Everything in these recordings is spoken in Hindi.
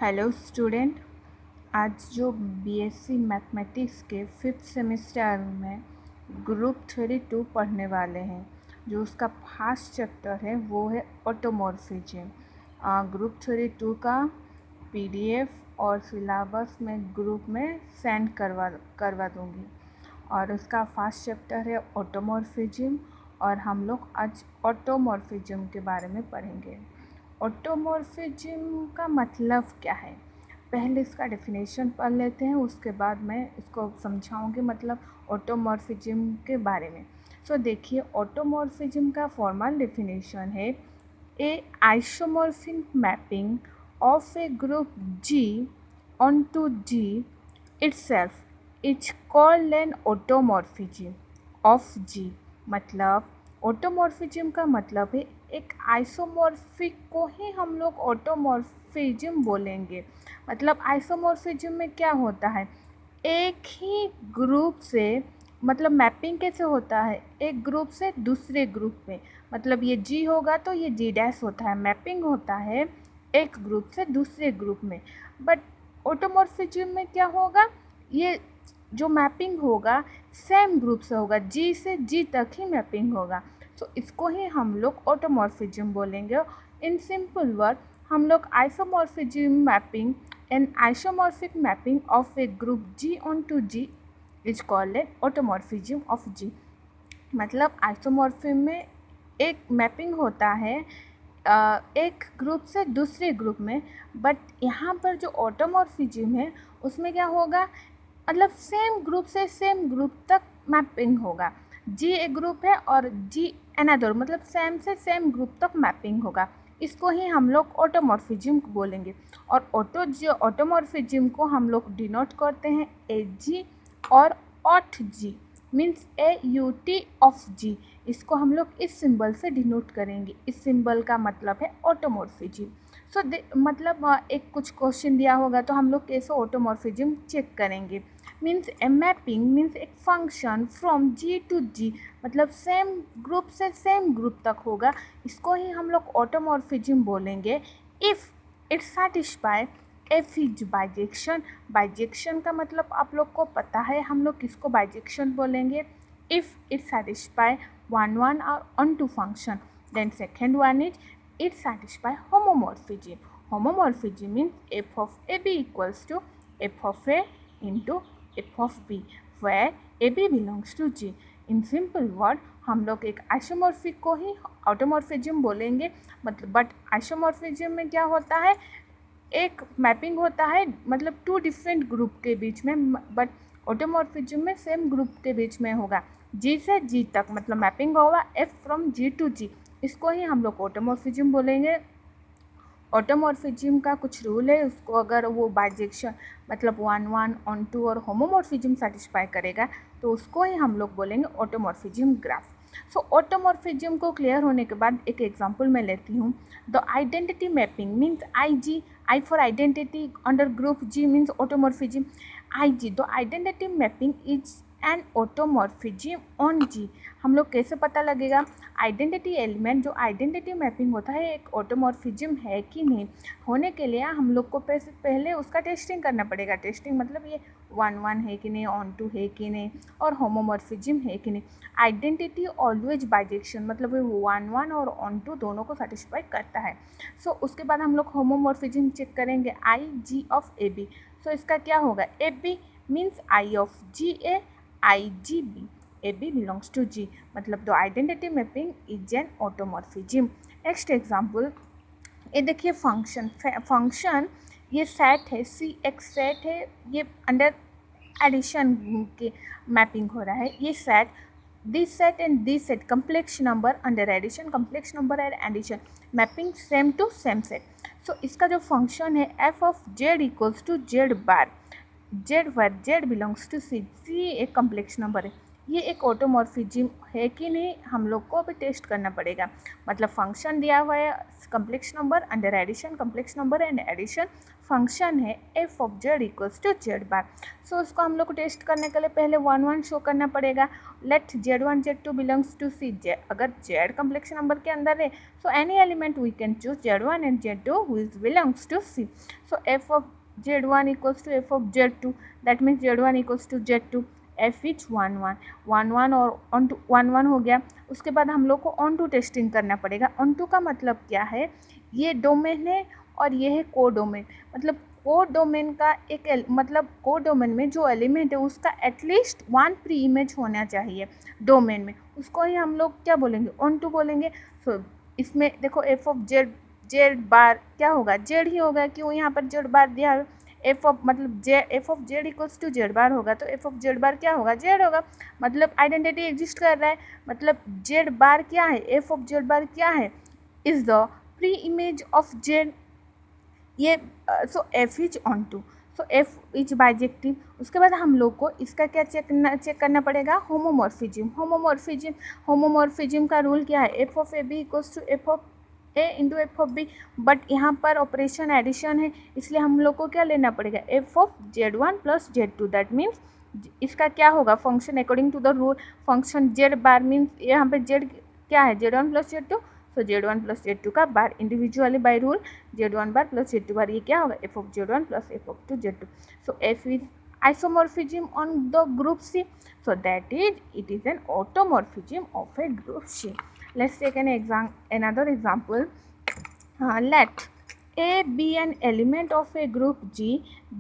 Hello student. आज जो बीएससी मैथमेटिक्स के 5th सेमेस्टर में ग्रुप थ्योरी 2 पढ़ने वाले हैं, जो उसका फर्स्ट चैप्टर है वो है ऑटोमॉर्फिज्म। ग्रुप थ्योरी 2 का पीडीएफ और सिलेबस में ग्रुप में सेंड करवा दूँगी। और उसका फर्स्ट चैप्टर है ऑटोमॉर्फिज्म, और हम लोग आज ऑटोमॉर्फिज्म के बारे में पढ़ेंगे। ऑटोमॉर्फिज्म का मतलब क्या है, पहले इसका डेफिनेशन पढ़ लेते हैं, उसके बाद मैं इसको समझाऊंगी मतलब ऑटोमॉर्फिज्म के बारे में। देखिए, ऑटोमॉर्फिज्म का फॉर्मल डेफिनेशन है a isomorphic mapping of a group G onto G itself is called an automorphism of G। मतलब ऑटोमॉर्फिज्म का मतलब है एक आइसोमॉर्फिक को ही हम लोग ऑटोमॉर्फिज्म बोलेंगे। मतलब आइसोमॉर्फिज्म में क्या होता है, एक ही ग्रुप से, मतलब मैपिंग कैसे होता है, एक ग्रुप से दूसरे ग्रुप में, मतलब ये जी होगा तो ये जी डैश होता है, मैपिंग होता है एक ग्रुप से दूसरे ग्रुप में। बट ऑटोमॉर्फिज्म में क्या होगा, ये जो मैपिंग होगा सेम ग्रुप से होगा, जी से जी तक ही मैपिंग होगा। इसको ही हम लोग ऑटोमॉर्फिज्म बोलेंगे। इन सिंपल वर्ड हम लोग isomorphism mapping and isomorphic mapping of a group G onto G is called a automorphism of G. मतलब आइसोमॉर्फिज्म में एक मैपिंग होता है एक ग्रुप से दूसरे ग्रुप में, बट यहाँ पर जो ऑटोमॉर्फिज्म है उसमें क्या होगा, मतलब सेम ग्रुप से सेम ग्रुप तक मैपिंग होगा। जी एक ग्रुप है और जी अनदर, मतलब सेम से सेम ग्रुप तक मैपिंग होगा। इसको ही हम लोग ऑटोमॉर्फिज्म बोलेंगे। और ऑटोमॉर्फिज्म को हम लोग डिनोट करते हैं ए जी और aut G, means a u t of G. इसको हम लोग इस सिंबल से डिनोट करेंगे। इस सिंबल का मतलब है ऑटोमॉर्फिज्म। मतलब एक कुछ क्वेश्चन दिया होगा तो हम लोग कैसे ऑटोमॉर्फिज्म चेक करेंगे। मीन्स ए मैपिंग मीन्स एक function from G to G, मतलब सेम ग्रुप से सेम ग्रुप तक होगा। इसको ही हम लोग ऑटोमॉर्फिज्म बोलेंगे इफ़ इट सैटिस्फाई एफिज बाइजेक्शन। बाइजेक्शन का मतलब आप लोग को पता है, हम लोग किसको बाइजेक्शन बोलेंगे, इफ़ इट सैटिस्फाई वन और onto function. Then second one is it satisfy homomorphism. Homomorphism means f of AB equals to f of A into f of B, where AB belongs to G. In simple word हम लोग एक आइसोमॉर्फिक को ही ऑटोमॉर्फिज्म बोलेंगे। मतलब बट आइसोमॉर्फिज्म में क्या होता है, एक मैपिंग होता है मतलब टू डिफरेंट ग्रुप के बीच में, बट ऑटोमॉर्फिज्म में सेम ग्रुप के बीच में होगा, जी से जी तक, मतलब मैपिंग होगा एफ फ्रॉम जी टू जी। इसको ही हम लोग ऑटोमॉर्फिज्म बोलेंगे। ऑटोमॉर्फिज्म का कुछ रूल है, उसको अगर वो बाइजेक्शन मतलब वन ऑन टू और होमोमॉर्फिज्म सेटिस्फाई करेगा तो उसको ही हम लोग बोलेंगे ऑटोमॉर्फिज्म ग्राफ। ऑटोमॉर्फिज्म को क्लियर होने के बाद एक एग्जांपल मैं लेती हूँ। The identity mapping means I G, I for identity under group G means automorphism I G. The identity mapping is an automorphism on G. हम लोग कैसे पता लगेगा आइडेंटिटी एलिमेंट, जो आइडेंटिटी मैपिंग होता है एक ऑटोमॉर्फिज्म है कि नहीं, होने के लिए हम लोग को पहले उसका टेस्टिंग करना पड़ेगा। टेस्टिंग मतलब ये वन है कि नहीं, ऑन टू है कि नहीं, और होमोमॉर्फिज्म है कि नहीं। आइडेंटिटी ऑलवेज बाइजेक्शन मतलब वन और ऑन टू दोनों को सेटिस्फाई करता है। उसके बाद हम लोग होमोमॉर्फिज्म चेक करेंगे आई जी ऑफ ए बी। इसका क्या होगा, a b means I of G a I G b, a b belongs to G, मतलब the identity mapping is an automorphism. Next example, ये देखिए फंक्शन ये सेट है, सी एक्स सेट है, ये अंडर एडिशन के मैपिंग हो रहा है। ये set, this set and this set complex number under addition, complex number and addition, mapping same to same set. इसका जो फंक्शन है F of z equals to z bar, z where z belongs to C, C एक कम्प्लेक्स नंबर है, ये एक ऑटोमॉर्फिज्म है कि नहीं, हम लोग को अभी टेस्ट करना पड़ेगा। मतलब फंक्शन दिया हुआ है complex number under addition complex number and addition function है F of z equals to z bar. So उसको हम लोग को टेस्ट करने के लिए पहले 1 1 शो करना पड़ेगा। Let Z1 Z2 belongs to C. अगर जेड कम्प्लेक्स नंबर के अंदर है so any element we can choose Z1 and Z2 which belongs to C. So f of Z1 equals to f of Z2, that means Z1 equals to Z2, f etch 1 1 1 1 और ऑन टू 1 1 हो गया। उसके बाद हम लोग को ऑन टू टेस्टिंग करना पड़ेगा। ऑन टू का मतलब क्या है, ये डोमेन है और ये है को डोमेन। मतलब को डोमेन का एक मतलब को डोमेन में जो एलिमेंट है उसका एटलीस्ट 1 प्री इमेज होना चाहिए डोमेन में, उसको ही हम लोग क्या बोलेंगे, ऑन टू बोलेंगे। सो इसमें देखो एफ ऑफ जेड बार क्या होगा, जेड ही होगा, क्यों यहाँ पर जेड बार दिया है। एफ ऑफ मतलब f of z equals to z bar होगा तो एफ ऑफ जेड बार क्या होगा, जेड होगा। मतलब आइडेंटिटी एग्जिस्ट कर रहा है, मतलब जेड बार क्या है, एफ ऑफ जेड बार क्या है, is the pre image of z. ये so f is onto, so f is bijective. उसके बाद हम लोग को इसका क्या चेक करना पड़ेगा, होमोमॉर्फिज्म। होमोमॉर्फिज्म का रूल क्या है, F of A B equals to F of A into F of B. But यहाँ पर ऑपरेशन एडिशन है, इसलिए हम लोग को क्या लेना पड़ेगा, F of Z1 plus Z2। That means इसका क्या होगा function according to the rule, function Z bar means यहाँ पे जेड क्या है, Z1 प्लस Z2। सो Z1 प्लस Z2 का bar individually by rule Z1 bar plus Z2 bar, ये क्या होगा, f of Z1 plus f of Z2। So f is isomorphism on the group C, so that is it is an automorphism of a group C. Let's take another example. Let A be an element of a group G,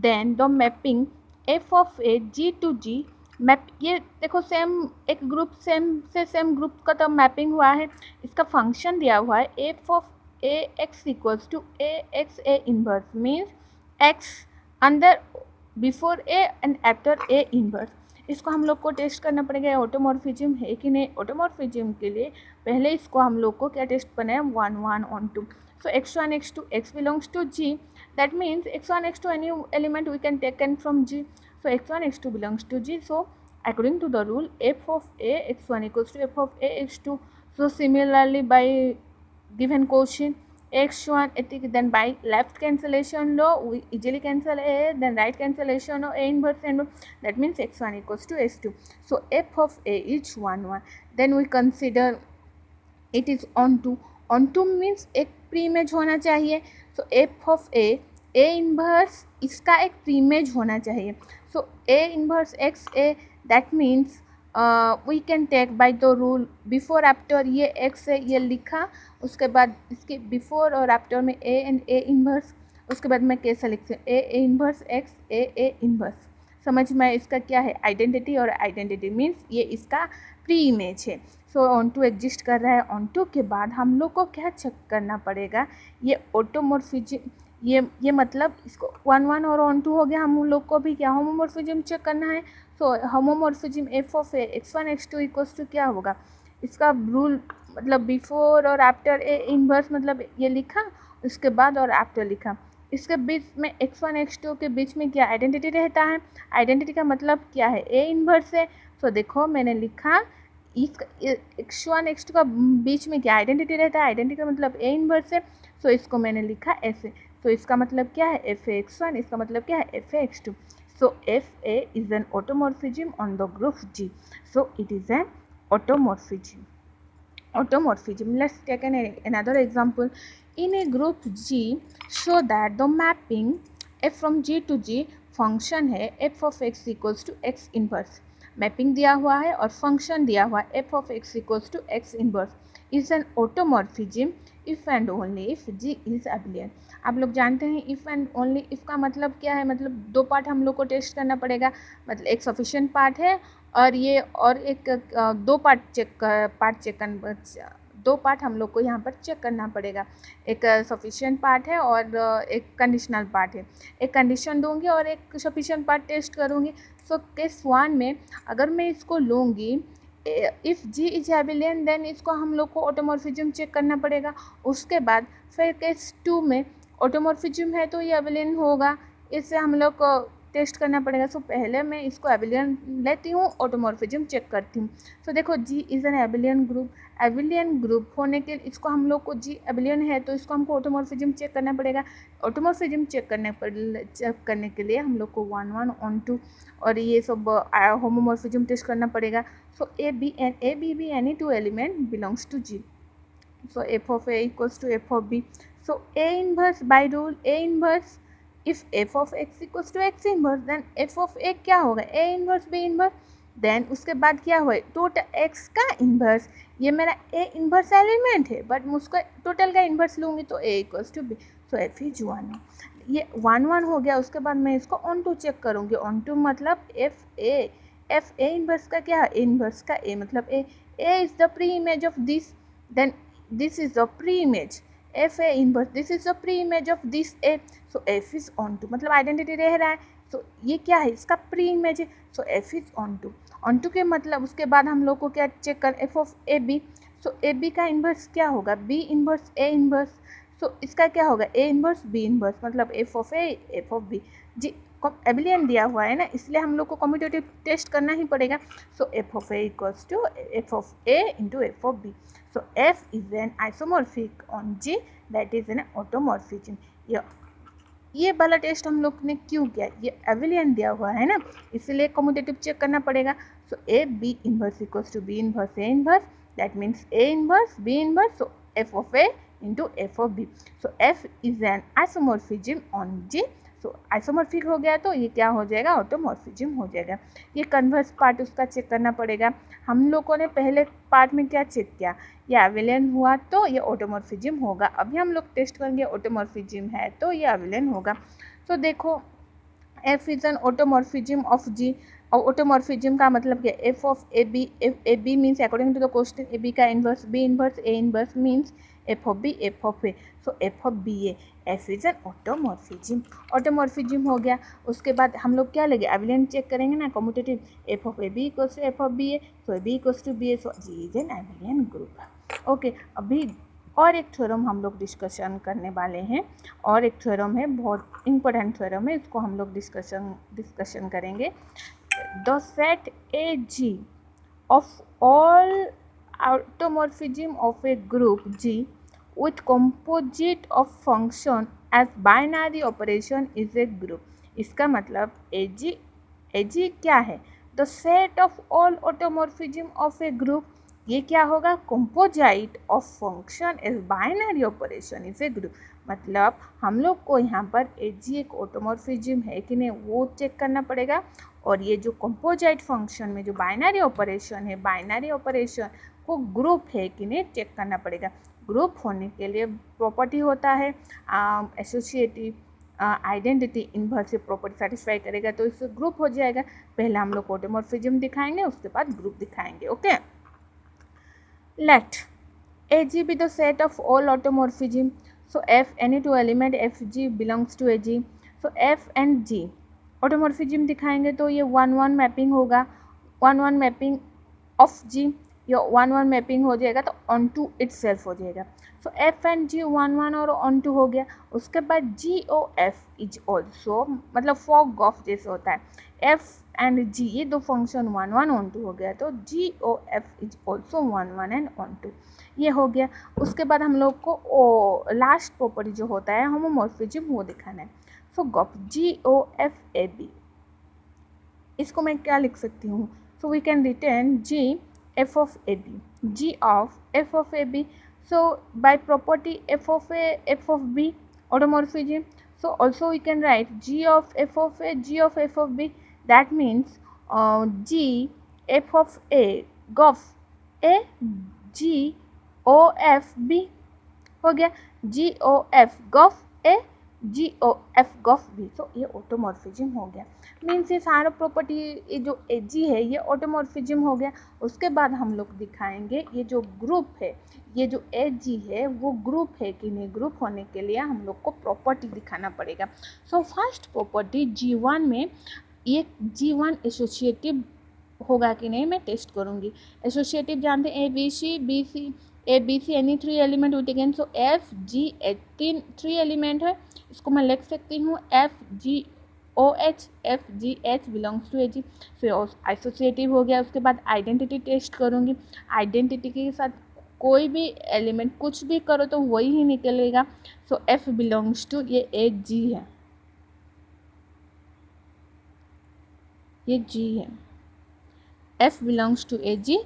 then the mapping f of a G to G map, ये देखो सेम एक ग्रुप सेम ग्रुप का तो मैपिंग हुआ है। इसका फंक्शन दिया हुआ है F of a x equals to a x a inverse, means x अंदर before a and after a inverse. इसको हम लोग को टेस्ट करना पड़ेगा ऑटोमॉर्फिज्म है कि नहीं। ऑटोमॉर्फिज्म के लिए पहले इसको हम लोग को क्या टेस्ट करना है, 1 1 on 2। So x1 x2 x belongs to G, that means x1 x2 any element we can take in from G. So x1 x2 belongs to G. So according to the rule f of a x1 equals to f of a x2. So similarly by given question x1 then by left cancellation law we easily cancel a, then right cancellation law a inverse and that means x1 equals to x2. So f of a is 1 1, then we consider it is on to means एक प्री इमेज होना चाहिए। So f of a inverse इसका एक प्री इमेज होना चाहिए। So a inverse x a, that means we can take by the rule before after, ये एक्स है ये लिखा, उसके बाद इसके बिफोर और आफ्टर में ए एंड ए इन्वर्स, उसके बाद मैं कैसे लिखती हूँ ए इन्वर्स एक्स ए इन्वर्स। समझ में इसका क्या है, आइडेंटिटी, और आइडेंटिटी मीन्स ये इसका प्री इमेज है। सो ऑन टू एग्जिस्ट कर रहा है। ऑन टू के बाद हम लोग को क्या चेक करना पड़ेगा, ये ऑटोमॉर्फिज्म, ये मतलब इसको 1 1 और ऑन टू हो गया, हम लोग को भी क्या होमोमॉर्फिज्म चेक करना है। So homomorphism f of a x1 x2 equals to क्या होगा, इसका रूल मतलब बिफोर और आफ्टर ए इनवर्स, मतलब ये लिखा उसके बाद और आफ्टर लिखा, इसके बीच में x1 x2 के बीच में क्या आइडेंटिटी रहता है। आइडेंटिटी का मतलब क्या है, ए इनवर्स है। सो देखो मैंने लिखा इस x1 x2 का बीच में क्या आइडेंटिटी रहता है, आइडेंटिटी का मतलब ए इनवर्स है। सो इसको मैंने लिखा ऐसे, तो इसका मतलब क्या है एफ ए x1, इसका मतलब क्या है F A x2। So F A is an automorphism on the group G, so it is an automorphism. Let's take another example. In a group G, show that the mapping f from G to G function है f of x equals to x inverse। Mapping दिया हुआ है और फंक्शन दिया हुआ है f of x equals to x inverse is an automorphism if and only if G is abelian। आप लोग जानते हैं इफ़ एंड ओनली, इफ़ का मतलब क्या है, मतलब दो पार्ट हम लोग को टेस्ट करना पड़ेगा, मतलब एक सफिशिएंट पार्ट है और ये और एक दो पार्ट हम लोग को यहाँ पर चेक करना पड़ेगा। एक सफिशिएंट पार्ट है और एक कंडीशनल पार्ट है। एक कंडीशन दूंगी और एक सफिशिएंट पार्ट टेस्ट करूँगी। सो केस 1 में अगर मैं इसको लूँगी if G is abelian, then इसको हम लोग को ऑटोमॉर्फिज्म चेक करना पड़ेगा। उसके बाद फिर केस 2 में ऑटोमॉर्फिज्म है तो ये एबिलियन होगा, इससे हम लोग टेस्ट करना पड़ेगा। सो पहले मैं इसको एबिलियन लेती हूँ, ऑटोमॉर्फिज्म चेक करती हूँ। सो देखो G is an abelian group. Abelian group होने के इसको हम लोग को जी एबिलियन है तो इसको हमको ऑटोमॉर्फिज्म चेक करना पड़ेगा। ऑटोमॉर्फिज्म चेक करने के लिए हम लोग को 1 1 on 2 और ये सब होमोमॉर्फिज्म टेस्ट करना पड़ेगा। So A b any two element belongs to G. So f of a equals to f of b. So A inverse by rule A inverse, if f of x equals to x inverse then f of a क्या होगा A inverse B inverse, then उसके बाद क्या हुआ टोटल x का इन्वर्स, ये मेरा A इन्वर्स एलिमेंट है बट मैं उसका टोटल का इन्वर्स लूँगी तो A equals to B। So f is 1 ये 1 1 हो गया। उसके बाद मैं इसको ऑन टू चेक करूँगी। ऑन टू मतलब f A इन्वर्स का क्या है इन्वर्स का A मतलब A is the pre image of this, then this is the pre-image f a inverse, this is the pre-image of this a, so f is onto मतलब आइडेंटिटी रह रहा है। so ये क्या है इसका pre-image है, so f is onto के मतलब उसके बाद हम लोग को क्या चेक कर f of a b, so a b का इन्वर्स क्या होगा b inverse a inverse, so इसका क्या होगा a इन्वर्स b इन्वर्स मतलब f of a f of b। G abelian दिया हुआ है ना इसलिए हम लोग को कम्यूटेटिव टेस्ट करना ही पड़ेगा। So f of a equals to f of a into f of b। So F is an isomorphic on G, that is an automorphism। ये वाला टेस्ट हम लोग ने क्यों किया, ये एबिलियन दिया हुआ है ना इसलिए कम्यूटेटिव चेक करना पड़ेगा। So A b inverse equals to b inverse a inverse, that means a inverse b inverse, so f of A into F of b. So f is an isomorphism on G. So isomorphic हो गया तो ये क्या हो जाएगा ऑटोमॉर्फिज्म हो जाएगा। ये कन्वर्स पार्ट उसका चेक करना पड़ेगा। हम लोगों ने पहले पार्ट में क्या चेक किया, ये एबिलियन हुआ तो ये ऑटोमॉर्फिज्म होगा। अभी हम लोग टेस्ट करेंगे ऑटोमॉर्फिज्म है तो ये एबिलियन होगा। तो देखो f is an automorphism of G, और ऑटोमॉर्फिज्म का मतलब क्या f of A b means according to the question a b का inverse b inverse a inverse means f of b f of a, so f of B a, f is an automorphism हो गया। उसके बाद हम लोग क्या लेंगे एबिलियन चेक करेंगे ना commutative, F of A B equals to F of B A, so A B equals to B A, so G is an abelian group. Okay अभी और एक थ्योरम हम लोग डिस्कशन करने वाले हैं, और एक थ्योरम है बहुत इंपॉर्टेंट थ्योरम है, इसको हम लोग डिस्कशन करेंगे। The set A G of all automorphism of a group G with composite of function as binary operation is a group। इसका मतलब AG क्या है, the set of all automorphism of a group, ये क्या होगा composite of function as binary operation is a group। मतलब हम लोग को यहाँ पर AG एक ऑटोमॉर्फिज्म है कि नहीं वो चेक करना पड़ेगा, और ये जो कंपोजिट फंक्शन में जो बाइनरी ऑपरेशन है बाइनरी ऑपरेशन को ग्रुप है कि नहीं चेक करना पड़ेगा। ग्रुप होने के लिए प्रॉपर्टी होता है एसोसिएटिव आइडेंटिटी इन्वर्सिव प्रॉपर्टी सेटिस्फाई करेगा तो इससे ग्रुप हो जाएगा। पहले हम लोग ऑटोमॉर्फिज्म दिखाएंगे उसके बाद ग्रुप दिखाएंगे। Okay let AG be the set of all automorphism, so F any two element FG belongs to AG, so F and G automorphism दिखाएंगे तो ये 1 1 मैपिंग होगा, 1 1 मैपिंग ऑफ जी, ये 1 1 मैपिंग हो जाएगा तो ऑन टू इटसेल्फ हो जाएगा। सो एफ एंड जी 1 1 और ऑन टू हो गया। उसके बाद GOF इज ऑल्सो मतलब फॉग ऑफ जैसे होता है, एफ एंड जी ये दो फंक्शन 1 1 ऑन टू हो गया तो GOF is also 1 1 and onto, ये हो गया। उसके बाद हम लोग को लास्ट प्रॉपर्टी जो होता है होमोमॉर्फिज्म वो दिखाना है। सो GOF AB इसको मैं क्या लिख सकती हूँ, so we can return GF of AB, G of F of AB, so by property F of A F of B automorphism, so also we can write G of F of A G of F of B, that means G F of A GOF A G O F B हो गया, GOF GOF A GOF GOF B, तो ये ऑटोमॉर्फिज्म हो गया। मीन्स ये सारा प्रॉपर्टी ये जो AG है ये ऑटोमॉर्फिज्म हो गया। उसके बाद हम लोग दिखाएंगे ये जो ग्रुप है ये जो AG है वो ग्रुप है कि नहीं, ग्रुप होने के लिए हम लोग को प्रॉपर्टी दिखाना पड़ेगा। सो फर्स्ट प्रॉपर्टी G1 में ये G1 एसोसिएटिव होगा कि नहीं मैं टेस्ट करूँगी। एसोसिएटिव जानते हैं ABC any 3 element with again, so FG 3 element है, इसको मैं लिख सकती हूँ FG OH FGH belongs to AG। फिर आइसोसिएटिव हो गया। उसके बाद आइडेंटिटी टेस्ट करूँगी, आइडेंटिटी के साथ कोई भी एलिमेंट कुछ भी करो तो वही ही निकलेगा। सो F बिलोंग्स टू ये AG है, ये G है, F belongs to AG।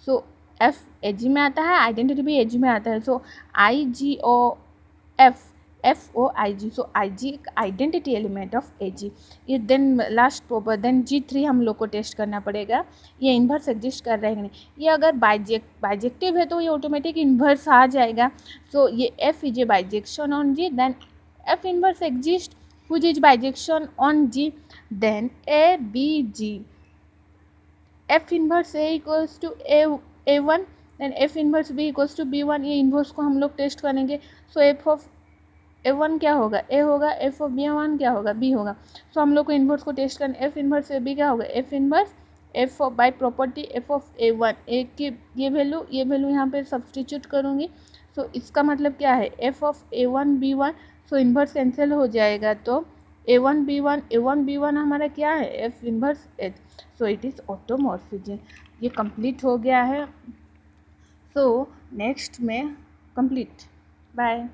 So F AG में आता है, आइडेंटिटी भी AG में आता है। So IGOF FOIG। So IG एक आइडेंटिटी एलिमेंट ऑफ AG। ये then last proper then G3 हम लोग को टेस्ट करना पड़ेगा, ये इन्वर्स एग्जिस्ट कर रहा है कि नहीं। ये अगर बाइजेक्टिव है तो ये ऑटोमेटिक इन्वर्स आ जाएगा। सो ये F is a bijection on G, then F inverse exist which is bijection on G, then ABG। F inverse A equals to A1, then F inverse B equals to B1। ये इन्वर्स को हम लोग टेस्ट करेंगे। सो F ऑफ A1 क्या होगा, A होगा, F ऑफ B1 क्या होगा, B होगा। सो हम लोग को इन्वर्स को टेस्ट करना, F इन्वर्स B क्या होगा, F inverse F of by property F of A1, A की ये वैल्यू यहाँ पे सब्सटीट्यूट करूँगी। सो इसका मतलब क्या है, F of A1 B1। So inverse cancel हो जाएगा, तो A1 B1 हमारा क्या है, F inverse H। So it is automorphism. ये कंप्लीट हो गया है। सो नेक्स्ट में कंप्लीट। बाय।